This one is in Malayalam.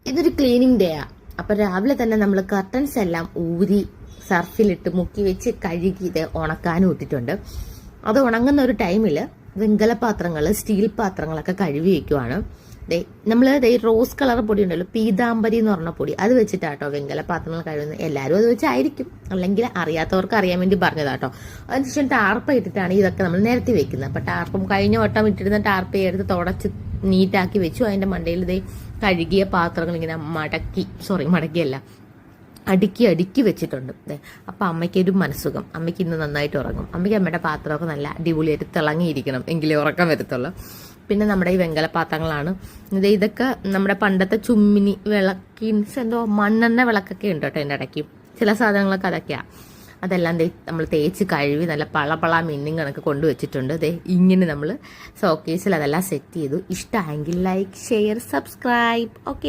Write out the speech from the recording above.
ഇതൊരു ക്ലീനിങ് ഡേ ആ. അപ്പൊ രാവിലെ തന്നെ നമ്മൾ കർട്ടൻസ് എല്ലാം ഊരി സർഫിലിട്ട് മുക്കി വെച്ച് കഴുകി ഇത് ഉണക്കാനും ഇട്ടിട്ടുണ്ട്. അത് ഉണങ്ങുന്ന ഒരു ടൈമിൽ വെങ്കല പാത്രങ്ങൾ, സ്റ്റീൽ പാത്രങ്ങളൊക്കെ കഴുകി വെക്കുവാണ്. നമ്മൾ റോസ് കളർ പൊടി ഉണ്ടല്ലോ, പീതാംബരി എന്ന് പറഞ്ഞ പൊടി, അത് വെച്ചിട്ടാട്ടോ വെങ്കല പാത്രങ്ങൾ കഴുകുന്നത്. എല്ലാവരും അത് വെച്ചായിരിക്കും, അല്ലെങ്കിൽ അറിയാത്തവർക്ക് അറിയാൻ വേണ്ടി പറഞ്ഞതാട്ടോ. അതിനുശേഷം ടാർപ്പ ഇട്ടിട്ടാണ് ഇതൊക്കെ നമ്മൾ നിരത്തി വെക്കുന്നത്. അപ്പൊ ടാർപ്പം കഴിഞ്ഞ വട്ടം ഇട്ടിരുന്ന ടാർപ്പ എടുത്ത് തുടച്ച് നീറ്റാക്കി വെച്ചു. അതിന്റെ മണ്ടയിൽ കഴുകിയ പാത്രങ്ങൾ ഇങ്ങനെ മടക്കിയല്ല, അടുക്കി വെച്ചിട്ടുണ്ട്. അപ്പം അമ്മയ്ക്ക് ഒരു മനസ്സുഖം, അമ്മയ്ക്ക് ഇന്ന് നന്നായിട്ട് ഉറങ്ങും. അമ്മയ്ക്ക് അമ്മയുടെ പാത്രമൊക്കെ നല്ല അടിപൊളിയായിട്ട് തിളങ്ങിയിരിക്കണം, എങ്കിലേ ഉറക്കം വരത്തുള്ളൂ. പിന്നെ നമ്മുടെ ഈ വെങ്കല പാത്രങ്ങളാണ്. ഇതൊക്കെ നമ്മുടെ പണ്ടത്തെ ചുമ്മിനി എന്തോ മണ്ണെണ്ണ വിളക്കൊക്കെ ഉണ്ട് കേട്ടോ. എൻ്റെ ഇടയ്ക്ക് ചില സാധനങ്ങളൊക്കെ അതൊക്കെയാണ്. അതെല്ലാം നമ്മൾ തേച്ച് കഴുകി നല്ല പള മിന്നിങ് കണക്ക് കൊണ്ടുവച്ചിട്ടുണ്ട്. ഇങ്ങനെ നമ്മൾ ഷോക്കേസിൽ അതെല്ലാം സെറ്റ് ചെയ്തു. ഇഷ്ടമായെങ്കിൽ ലൈക്ക്, ഷെയർ, സബ്സ്ക്രൈബ്. ഓക്കെ.